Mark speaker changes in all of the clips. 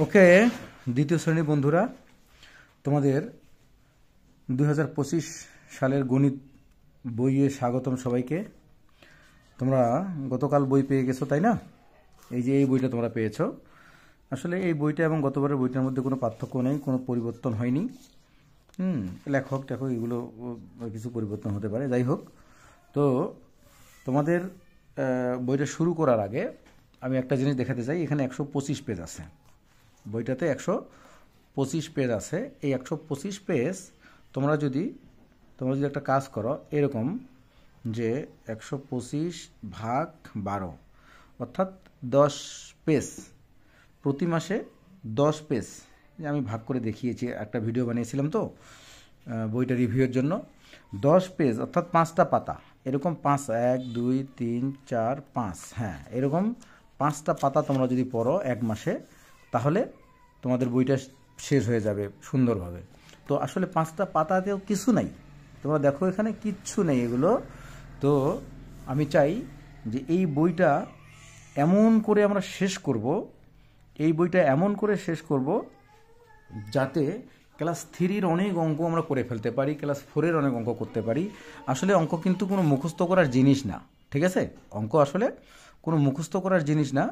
Speaker 1: ওকে, দ্বিতীয় শ্রেণী বন্ধুরা, তোমাদের 2025 সালের গণিত বইয়ে স্বাগতম সবাইকে। তোমরা গতকাল বই পেয়ে গেছো, তাই না? এই যে এই বইটা তোমরা পেয়েছো। আসলে এই বইটা এবং গতবারের বইটার মধ্যে কোনো পার্থক্য নেই, কোনো পরিবর্তন হয়নি। লেখক টেখক এগুলো কিছু পরিবর্তন হতে পারে, যাই হোক। তো তোমাদের বইটা শুরু করার আগে আমি একটা জিনিস দেখাতে চাই। এখানে 125 পেজ আছে, বইটাতে 125 পেজ আছে। এই 125 পেজ তোমরা যদি একটা কাজ করো, এরকম যে 125 ভাগ 12 অর্থাৎ 10 পেজ, প্রতি মাসে 10 পেজ আমি ভাগ করে দেখিয়েছি, একটা ভিডিও বানিয়েছিলাম তো বইটা রিভিউয়ের জন্য। 10 পেজ অর্থাৎ 5টা পাতা, এরকম 5, 1, 2, 3, 4, 5, হ্যাঁ, এরকম 5টা পাতা তোমরা যদি পড়ো এক মাসে, তাহলে তোমাদের বইটা শেষ হয়ে যাবে সুন্দরভাবে। তো আসলে 5টা পাতাতেও কিছু নাই, তোমরা দেখো এখানে কিচ্ছু নেই এগুলো। তো আমি চাই যে এই বইটা এমন করে আমরা শেষ করব, এই বইটা এমন করে শেষ করব যাতে ক্লাস 3-র অনেক অঙ্ক আমরা করে ফেলতে পারি, ক্লাস 4-এর অনেক অঙ্ক করতে পারি। আসলে অঙ্ক কিন্তু কোনো মুখস্থ করার জিনিস না, ঠিক আছে? অঙ্ক আসলে কোনো মুখস্থ করার জিনিস না,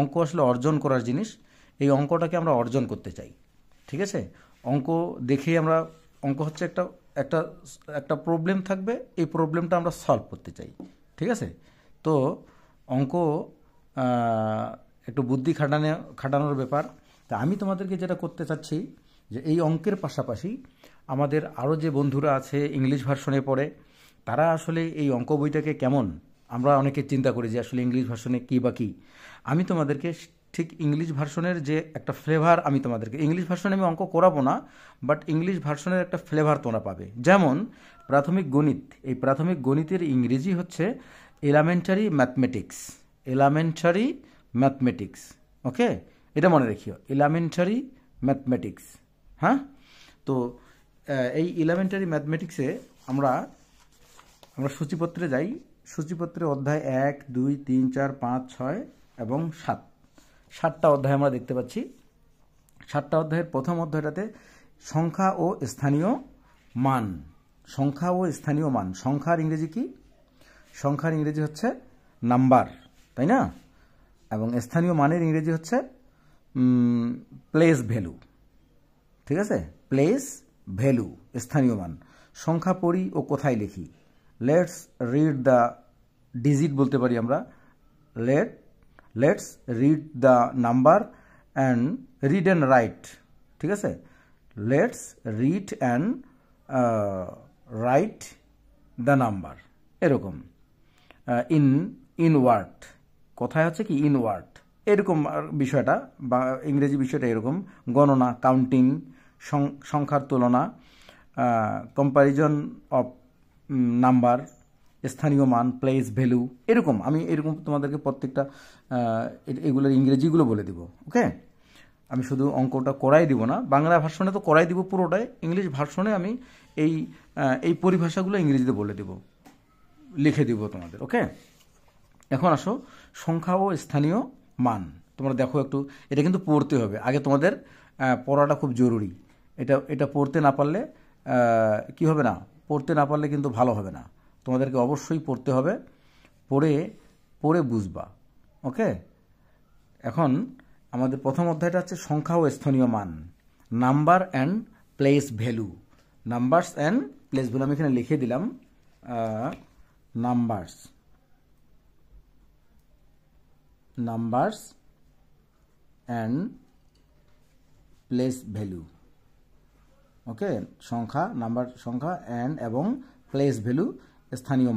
Speaker 1: অঙ্ক আসলে অর্জন করার জিনিস। এই অঙ্কটাকে আমরা অর্জন করতে চাই, ঠিক আছে? অঙ্ক দেখেই আমরা, অঙ্ক হচ্ছে একটা প্রবলেম থাকবে, এই প্রবলেমটা আমরা সলভ করতে চাই, ঠিক আছে? তো অঙ্ক একটু বুদ্ধি খাটানোর ব্যাপার। তা আমি তোমাদেরকে যেটা করতে চাচ্ছি, যে এই অঙ্কের পাশাপাশি আমাদের আরও যে বন্ধুরা আছে ইংলিশ ভার্সনে পড়ে, তারা আসলে এই অঙ্ক বইটাকে কেমন, আমরা অনেকে চিন্তা করি যে আসলে ইংলিশ ভার্সনে কী বা কী। আমি তোমাদেরকে ঠিক ইংলিশ ভার্সনের যে একটা ফ্লেভার, আমি তোমাদেরকে ইংলিশ ভার্সনে আমি অঙ্ক করাবো না, বাট ইংলিশ ভার্সনের একটা ফ্লেভার তোমরা পাবে। যেমন প্রাথমিক গণিত, এই প্রাথমিক গণিতের ইংরেজি হচ্ছে এলিমেন্টারি ম্যাথমেটিক্স, এলিমেন্টারি ম্যাথমেটিক্স। ওকে, এটা মনে রেখিও, এলিমেন্টারি ম্যাথমেটিক্স। হ্যাঁ, তো এই এলিমেন্টারি ম্যাথমেটিক্সে আমরা সূচিপত্রে যাই। সূচিপত্রে অধ্যায় 1, 2, 3, 4, 5, 6 এবং 7টা অধ্যায় আমরা দেখতে পাচ্ছি। 7টা অধ্যায়ের প্রথম অধ্যায়টাতে সংখ্যা ও স্থানীয় মান। সংখ্যা ও স্থানীয় মান, সংখ্যার ইংরেজি কি? সংখ্যার ইংরেজি হচ্ছে নাম্বার, তাই না? এবং স্থানীয় মানের ইংরেজি হচ্ছে প্লেস ভ্যালু, ঠিক আছে? প্লেস ভ্যালু, স্থানীয় মান। সংখ্যা পড়ি ও কোথায় লিখি? লেটস রিড দ্য ডিজিট বলতে পারি আমরা। Let's read the number and read and right, ঠিক আছে? Let's read and write the number, এরকম। ইনওয়ার্ড, কোথায় হচ্ছে কি ইনওয়ার্ড, এরকম বিষয়টা, বা ইংরেজি বিষয়টা এরকম। গণনা, কাউন্টিং, সংখ্যার তুলনা, কম্প্যারিজন অফ নাম্বার, স্থানীয় মান, প্লেস ভ্যালু, এরকম। আমি এরকম তোমাদেরকে প্রত্যেকটা এগুলোর ইংরেজিগুলো বলে দিব। ওকে, আমি শুধু অঙ্কটা করাই দিব না, বাংলা ভার্সনে তো করাই দিব পুরোটাই, ইংলিশ ভার্সনে আমি এই পরিভাষাগুলো ইংরেজিতে বলে দিব, লিখে দিব তোমাদের। ওকে, এখন আসো সংখ্যা ও স্থানীয় মান। তোমরা দেখো একটু, এটা কিন্তু পড়তে হবে আগে, তোমাদের পড়াটা খুব জরুরি। এটা পড়তে না পারলে কি হবে না, পড়তে না পারলে কিন্তু ভালো হবে না। তোমাদেরকে অবশ্যই পড়তে হবে, পড়ে বুঝবা। ওকে, এখন আমাদের প্রথম অধ্যায়টা হচ্ছে সংখ্যা ও স্থানীয় মান, number and place value. Numbers and place value আমি এখানে লিখে দিলাম, নাম্বারস অ্যান্ড প্লেস ভ্যালু। ওকে, সংখ্যা, নাম্বার, সংখ্যা, অ্যান্ড এবং প্লেস ভ্যালু, স্থানীয়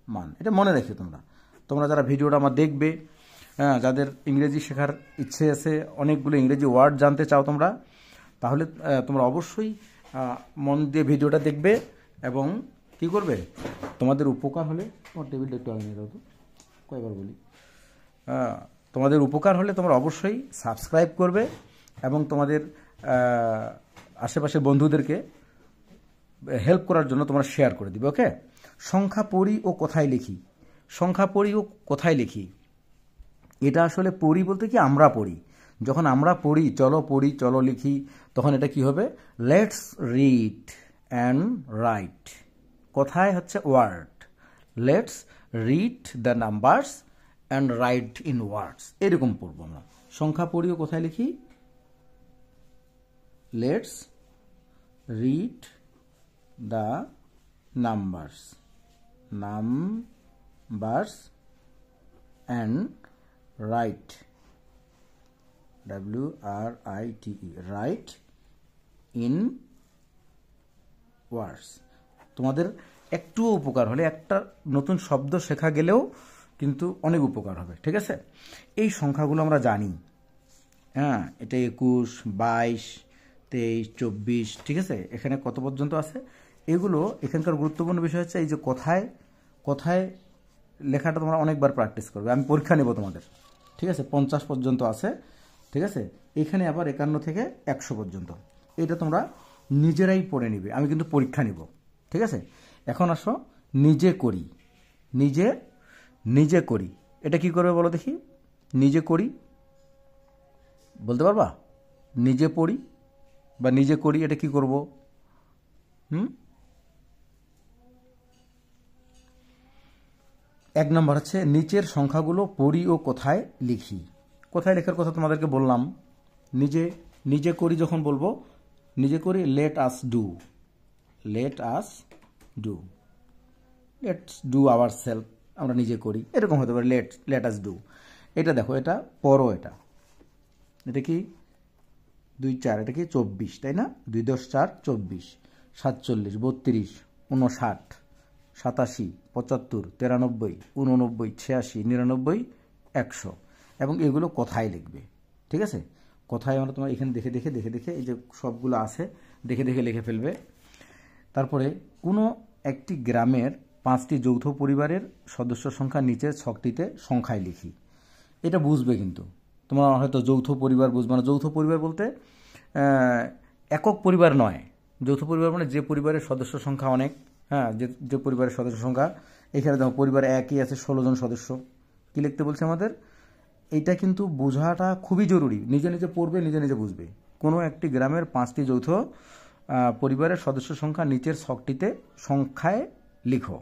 Speaker 1: মান। এটা মনে রেখো তোমরা যারা ভিডিওটা আমার দেখবে, যাদের ইংরেজি শেখার ইচ্ছে আছে, অনেকগুলো ইংরেজি ওয়ার্ড জানতে চাও তোমরা, তাহলে তোমরা অবশ্যই মন দিয়ে ভিডিওটা দেখবে। এবং কি করবে, তোমাদের উপকার হলে, তোমার টেবিলটা একটু আগে নিয়ে দাও তো, কয়বার বলি, তোমাদের উপকার হলে তোমরা অবশ্যই সাবস্ক্রাইব করবে এবং তোমাদের আশেপাশের বন্ধুদেরকে হেল্প করার জন্য তোমরা শেয়ার করে দিবে। ওকে, সংখ্যা পড়ি ও কোথায় লিখি। সংখ্যা পড়ি ও কোথায় লিখি, এটা আসলে পড়ি বলতে কি আমরা পড়ি, যখন আমরা পড়ি চলো লিখি, তখন এটা কি হবে? Let's read and write. কথায় হচ্ছে word, let's read the numbers and write in words, এরকম পড়বো আমরা। সংখ্যা পড়িও কোথায় লিখি? Let's read the numbers and write, WRITE, write in words. তোমাদের একটুও উপকার হলে, একটা নতুন শব্দ শেখা গেলেও কিন্তু অনেক উপকার হবে, ঠিক আছে? এই সংখ্যাগুলো আমরা জানি, হ্যাঁ, এটা 21, 22, 23, 24, ঠিক আছে? এখানে কত পর্যন্ত আছে এগুলো। এখানকার গুরুত্বপূর্ণ বিষয় হচ্ছে এই যে কথায় লেখাটা তোমরা অনেকবার প্র্যাকটিস করবে। আমি পরীক্ষা নেব তোমাদের, ঠিক আছে? 50 পর্যন্ত আছে, ঠিক আছে? এখানে আবার 51 থেকে 100 পর্যন্ত, এটা তোমরা নিজেরাই পড়ে নিবে, আমি কিন্তু পরীক্ষা নিব, ঠিক আছে? এখন আসো নিজে করি, এটা কি করবে বলো দেখি? নিজে করি বলতে পারবা? নিজে পড়ি বা নিজে করি, এটা কি করব? এক নম্বর হচ্ছে নিচের সংখ্যাগুলো পড়ি ও কোথায় লিখি। কোথায় লেখার কথা তোমাদেরকে বললাম। নিজে করি যখন বলবো, নিজে করি, লেটস ডু আওয়ারসেলফ, আমরা নিজে করি, এরকম হতে পারে, লেট আস ডু। এটা দেখো, এটা পড়ো, এটা কি 2 4, এটা কি 24, তাই না? 2 10 4 24, 47 32 59 87 75 93 89 86 99 100, এবং এগুলো কথায় লিখবে, ঠিক আছে? কথায় আমরা তোমার এখানে দেখে দেখে এই যে সবগুলো আছে দেখে লিখে ফেলবে। তারপরে কোনো একটি গ্রামের 5টি যৌথ পরিবারের সদস্য সংখ্যা নিচের ছকটিতে সংখ্যায় লিখি। এটা বুঝবে, কিন্তু তোমরা হয়তো যৌথ পরিবার বুঝবে না। যৌথ পরিবার বলতে একক পরিবার নয়, যৌথ পরিবার মানে যে পরিবারের সদস্য সংখ্যা অনেক, হ্যাঁ, যে পরিবারের সদস্য সংখ্যা, এখানে দেখো পরিবারে একই আছে, 16 জন সদস্য। কি লিখতে বলছে আমাদের? এইটা কিন্তু বোঝাটা খুবই জরুরি, নিজে পড়বে, নিজে বুঝবে। কোনো একটি গ্রামের 5টি যৌথ পরিবারের সদস্য সংখ্যা নিচের ছকটিতে সংখ্যায় লিখো,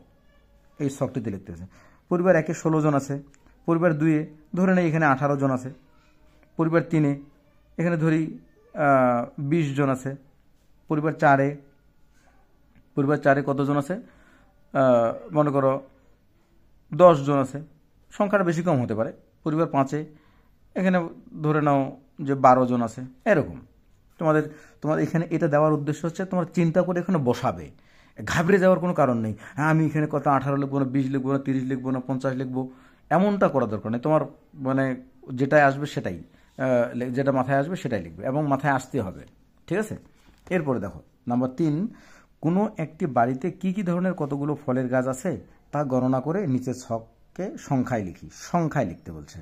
Speaker 1: এই ছকটিতে লিখতেছে। পরিবার 1-এ 16 জন আছে, পরিবার 2-এ ধরে নেই এখানে 18 জন আছে, পরিবার 3-এ এখানে ধরি 20 জন আছে, পরিবার 4-এ কতজন আছে? মনে করো 10 জন আছে, সংখ্যাটা বেশি কম হতে পারে। পরিবার 5-এ এখানে ধরে নাও যে 12 জন আছে, এরকম। তোমাদের এখানে এটা দেওয়ার উদ্দেশ্য হচ্ছে তোমার চিন্তা করে এখানে বসাবে, ঘাবড়ে যাওয়ার কোনো কারণ নেই। হ্যাঁ, আমি এখানে কত 18 লিখবো না, 20 লিখবো না, 30 লিখবো না, 50 লিখবো, এমনটা করা দরকার নেই। তোমার মানে যেটাই আসবে সেটাই, যেটা মাথায় আসবে সেটাই লিখবে, এবং মাথায় আসতে হবে, ঠিক আছে? এরপরে দেখো নাম্বার 3, কোনো একটি বাড়িতে কি ধরনের কতগুলো ফলের গাছ আছে তা গণনা করে নিচের ছকে সংখ্যায় লিখি। সংখ্যায় লিখতে বলছে।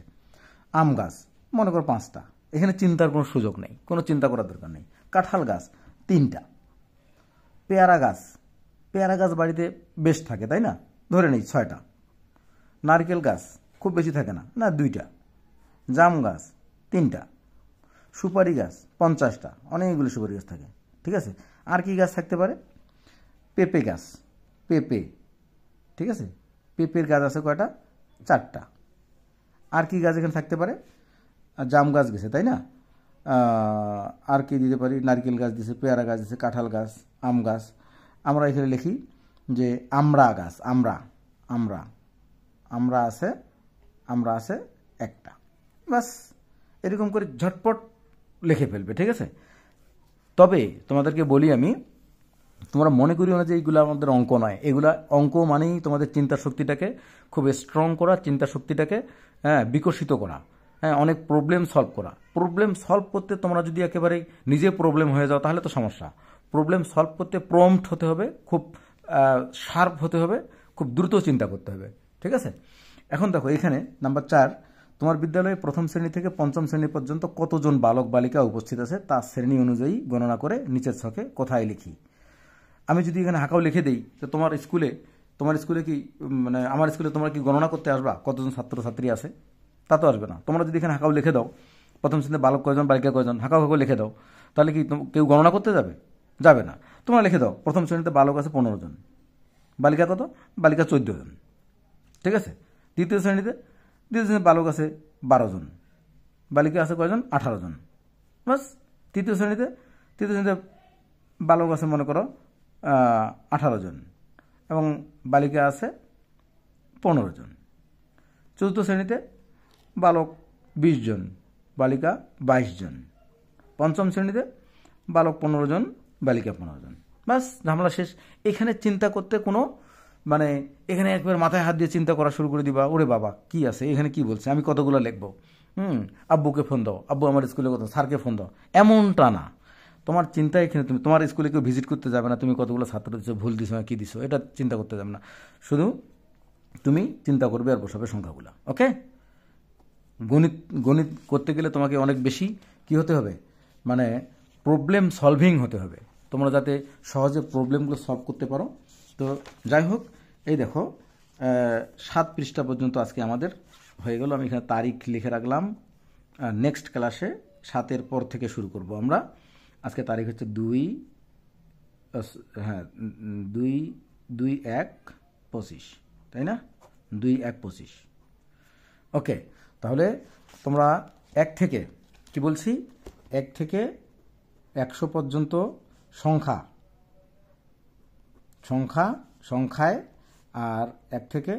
Speaker 1: আম গাছ মনে করো 5টা, এখানে চিন্তার কোনো সুযোগ নেই, কোনো চিন্তা করার দরকার নেই। কাঁঠাল গাছ 3টা। পেয়ারা গাছ বাড়িতে বেশ থাকে, তাই না? ধরে নেই 6টা। নারকেল গাছ খুব বেশি থাকে না, 2টা। জাম গাছ 3টা। সুপারি গাছ 50টা, অনেকগুলো সুপারি গাছ থাকে, ঠিক আছে? আর কি গাছ থাকতে পারে? পেঁপে গাছ, ঠিক আছে? পেঁপের গাছ আছে কয়টা? 4টা। আর কি গাছ এখানে থাকতে পারে? জাম গাছ গেছে, তাই না? আর কি দিতে পারি? নারকেল গাছ দিছে, পেয়ারা গাছ দিছে, কাঁঠাল গাছ, আম গাছ। আমরা এখানে লিখি যে আমড়া গাছ, আমরা আছে 1টা। বাস, এরকম করে ঝটপট লিখে ফেলবে, ঠিক আছে? তবে তোমাদেরকে বলি আমি, তোমরা মনে করিও না যে এইগুলো আমাদের অঙ্ক নয়। এগুলা অঙ্ক মানেই তোমাদের চিন্তা শক্তিটাকে খুব স্ট্রং করা, চিন্তা শক্তিটাকে বিকশিত করা, হ্যাঁ, অনেক প্রবলেম সলভ করা। প্রবলেম সলভ করতে তোমরা যদি একেবারে নিজে প্রবলেম হয়ে যাও তাহলে তো সমস্যা। প্রবলেম সলভ করতে প্রম্পট হতে হবে, খুব শার্প হতে হবে, খুব দ্রুত চিন্তা করতে হবে, ঠিক আছে? এখন দেখো এখানে নাম্বার 4, তোমার বিদ্যালয়ে 1ম শ্রেণী থেকে 5ম শ্রেণী পর্যন্ত কতজন বালক বালিকা উপস্থিত আছে তা শ্রেণী অনুযায়ী গণনা করে নিচের ছকে কোথায় লিখি। আমি যদি এখানে হাঁকাও লিখে দিই, তো তোমার স্কুলে কি মানে আমার স্কুলে তোমরা কি গণনা করতে আসবা কতজন ছাত্রছাত্রী আছে? তা তো আসবে না। তোমরা যদি এখানে হাঁকাও লিখে দাও, প্রথম শ্রেণীতে বালক কয়জন বালিকা কয়জন হাঁকাও হাঁকাও লিখে দাও, তাহলে কি কেউ গণনা করতে যাবে? যাবে না। তোমরা লিখে দাও প্রথম শ্রেণীতে বালক আছে 15 জন, বালিকা কত? বালিকা 14 জন, ঠিক আছে। দ্বিতীয় শ্রেণীতে বালক আছে 12 জন, বালিকা আছে কয়জন? 18 জন, বাস। তৃতীয় শ্রেণীতে বালক আছে মনে করো 18 জন এবং বালিকা আছে 15 জন। চতুর্থ শ্রেণীতে বালক 20 জন, বালিকা 22 জন। পঞ্চম শ্রেণীতে বালক 15 জন, বালিকা 15 জন, বাস, ঝামেলা শেষ। এখানে চিন্তা করতে কোনো মানে এখানে একবার মাথায় হাত দিয়ে চিন্তা করা শুরু করে দিবা, ওরে বাবা কি আছে এখানে, কি বলছে, আমি কতগুলো লিখবো, আব্বুকে ফোন দাও, আব্বু আমার স্কুলে কত, স্যারকে ফোন দাও, এমনটা না। তোমার চিন্তা এখানে, তুমি তোমার স্কুলে কেউ ভিজিট করতে যাবে না, তুমি কতগুলো ছাত্র দিচ্ছ, ভুল দিছো না কি দিছো, এটা চিন্তা করতে যাবে না। শুধু তুমি চিন্তা করবে আর বসাবে সংখ্যাগুলো। ওকে, গণিত করতে গেলে তোমাকে অনেক বেশি কি হতে হবে, মানে প্রবলেম সলভিং হতে হবে, তোমরা যাতে সহজে প্রবলেমগুলো সলভ করতে পারো। তো যাই হোক, এই দেখো 7 পৃষ্ঠা পর্যন্ত আজকে আমাদের হয়ে গেল। আমি এখানে তারিখ লিখে রাখলাম। নেক্সট ক্লাসে 7-এর পর থেকে শুরু করব আমরা। আজকে তারিখ হচ্ছে 2/1/25, তাই না? 2/1/25। ওকে, তাহলে তোমরা 1 থেকে কি বলছি, 1 থেকে 100 পর্যন্ত সংখ্যায় আর 1 থেকে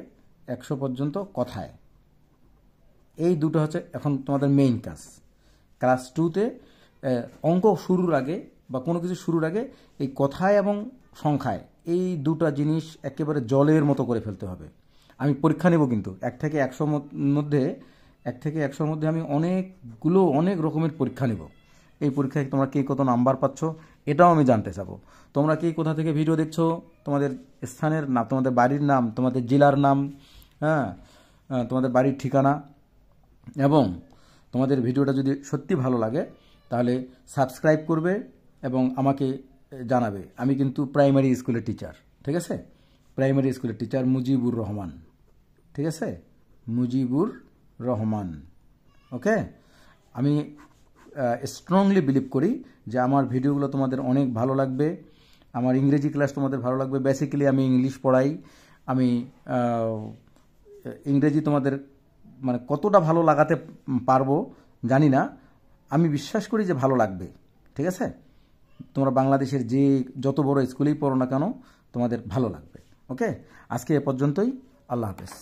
Speaker 1: 100 পর্যন্ত কথায়, এই দুটো হচ্ছে এখন তোমাদের মেইন কাজ। ক্লাস 2-তে অঙ্ক শুরুর আগে বা কোনো কিছু শুরুর আগে এই কথায় এবং সংখ্যায় এই দুটো জিনিস একেবারে জলের মতো করে ফেলতে হবে। আমি পরীক্ষা নেব কিন্তু 1 থেকে 100 মধ্যে আমি অনেক রকমের পরীক্ষা নেব। এই পরীক্ষায় তোমরা কে কত নাম্বার পাচ্ছ এটাও আমি জানতে চাবো। তোমরা কি কোথা থেকে ভিডিও দেখছো, তোমাদের স্থানের নাম, তোমাদের বাড়ির নাম, তোমাদের জেলার নাম, তোমাদের বাড়ির ঠিকানা, এবং তোমাদের ভিডিওটা যদি সত্যি ভালো লাগে তাহলে সাবস্ক্রাইব করবে এবং আমাকে জানাবে। আমি কিন্তু প্রাইমারি স্কুলের টিচার, ঠিক আছে? প্রাইমারি স্কুলের টিচার মুজিবুর রহমান, ঠিক আছে? মুজিবুর রহমান। ওকে, আমি স্ট্রংলি বিলিভ করি যে আমার ভিডিওগুলো তোমাদের অনেক ভালো লাগবে, আমার ইংরেজি ক্লাস তোমাদের ভালো লাগবে। বেসিক্যালি আমি ইংলিশ পড়াই। আমি ইংরেজি তোমাদের মানে কতটা ভালো লাগাতে পারবো জানি না, আমি বিশ্বাস করি যে ভালো লাগবে, ঠিক আছে? তোমরা বাংলাদেশের যত বড় স্কুলেই পড়ো না কেন তোমাদের ভালো লাগবে। ওকে, আজকে এ পর্যন্তই। আল্লাহ হাফেজ।